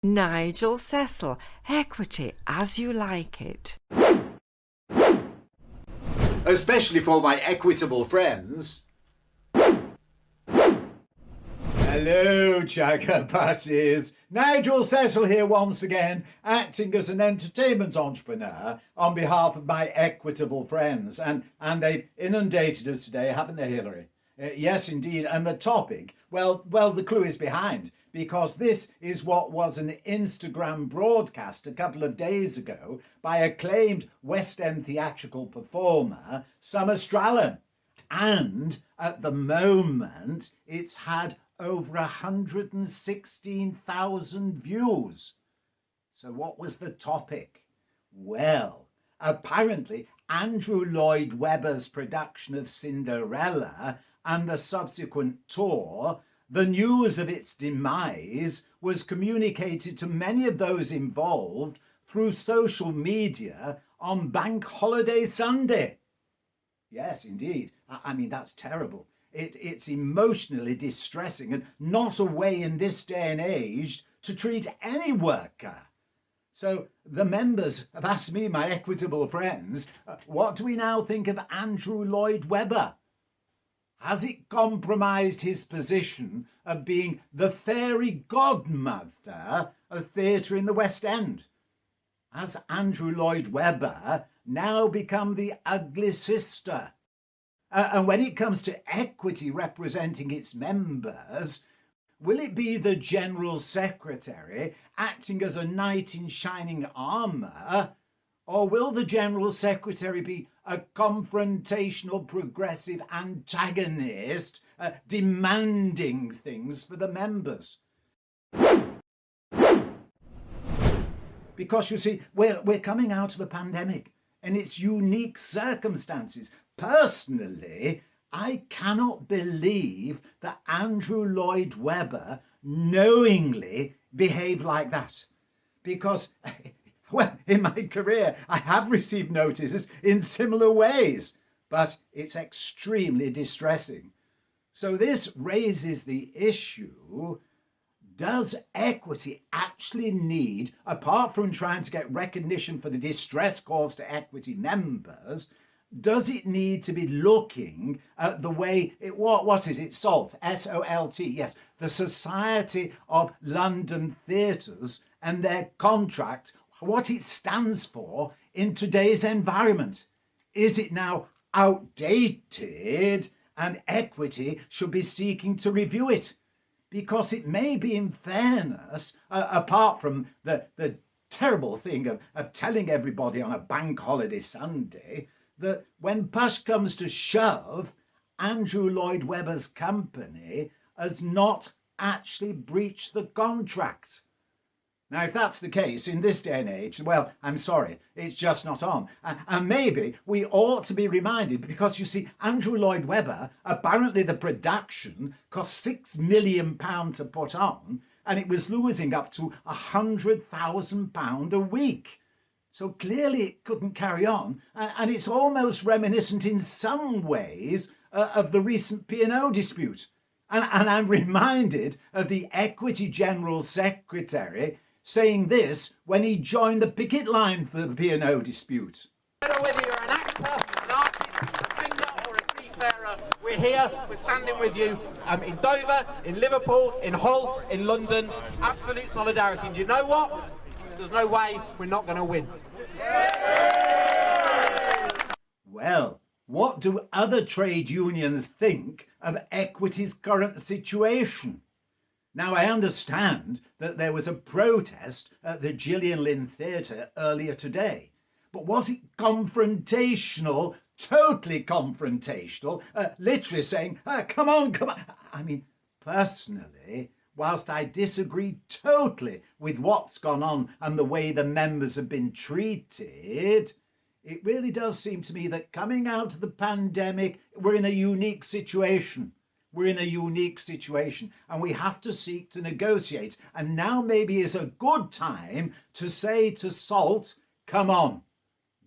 Nigel Cecil, equity as you like it. Especially for my equitable friends. Hello, Chugger Butties. Nigel Cecil here once again, acting as an entertainment entrepreneur on behalf of my equitable friends. And they've inundated us today, haven't they, Hilary? Yes, indeed. And the topic, well, the clue is behind, because this is what was an Instagram broadcast a couple of days ago by acclaimed West End theatrical performer Summer Strallen. And at the moment, it's had over 116,000 views. So what was the topic? Well, apparently Andrew Lloyd Webber's production of Cinderella and the subsequent tour, the news of its demise was communicated to many of those involved through social media on Bank Holiday Sunday. Yes, indeed. I mean, that's terrible. It's emotionally distressing and not a way in this day and age to treat any worker. So the members have asked me, my equitable friends, what do we now think of Andrew Lloyd Webber? Has it compromised his position of being the fairy godmother of theatre in the West End? Has Andrew Lloyd Webber now become the ugly sister? And when it comes to equity representing its members, will it be the General Secretary acting as a knight in shining armour, or will the General Secretary be a confrontational progressive antagonist demanding things for the members? Because you see, we're coming out of a pandemic and its unique circumstances. Personally, I cannot believe that Andrew Lloyd Webber knowingly behaved like that. Because, well, in my career, I have received notices in similar ways, but it's extremely distressing. So this raises the issue, does equity actually need, apart from trying to get recognition for the distress caused to equity members, does it need to be looking at the way, what is it, SALT, S-O-L-T, yes, the Society of London Theatres and their contract, what it stands for in today's environment? Is it now outdated and equity should be seeking to review it? Because it may be, in fairness, apart from the terrible thing of telling everybody on a bank holiday Sunday, that when push comes to shove, Andrew Lloyd Webber's company has not actually breached the contract. Now, if that's the case in this day and age, well, I'm sorry, it's just not on. And maybe we ought to be reminded, because you see, Andrew Lloyd Webber, apparently the production cost £6 million to put on, and it was losing up to £100,000 a week. So clearly it couldn't carry on, and it's almost reminiscent in some ways of the recent P&O dispute. And I'm reminded of the Equity General Secretary saying this when he joined the picket line for the P&O dispute. Whether you're an actor, an artist, a singer or a seafarer, we're here, we're standing with you in Dover, in Liverpool, in Hull, in London. Absolute solidarity. And do you know what? There's no way we're not going to win. Well, what do other trade unions think of Equity's current situation? Now, I understand that there was a protest at the Gillian Lynn Theatre earlier today, but was it confrontational, totally confrontational, literally saying, come on. I mean, personally, whilst I disagree totally with what's gone on and the way the members have been treated, it really does seem to me that coming out of the pandemic, we're in a unique situation. We're in a unique situation and we have to seek to negotiate. And now maybe is a good time to say to SALT, come on,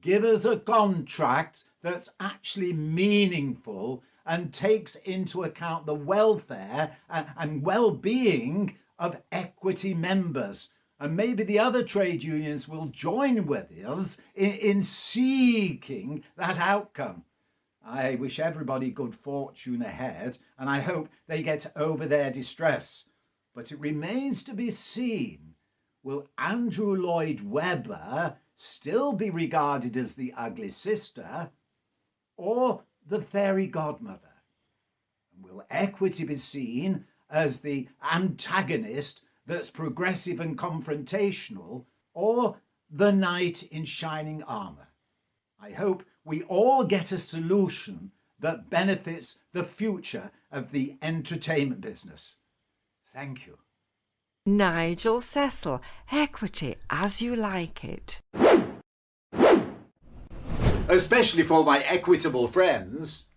give us a contract that's actually meaningful and takes into account the welfare and well-being of equity members. And maybe the other trade unions will join with us in seeking that outcome. I wish everybody good fortune ahead, and I hope they get over their distress. But it remains to be seen, will Andrew Lloyd Webber still be regarded as the ugly sister or the fairy godmother? And will equity be seen as the antagonist that's progressive and confrontational, or the knight in shining armour? I hope we all get a solution that benefits the future of the entertainment business. Thank you. Nigel Cecil, equity as you like it. Especially for my equitable friends.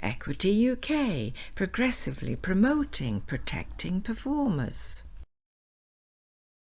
Equity UK, progressively promoting, protecting performers.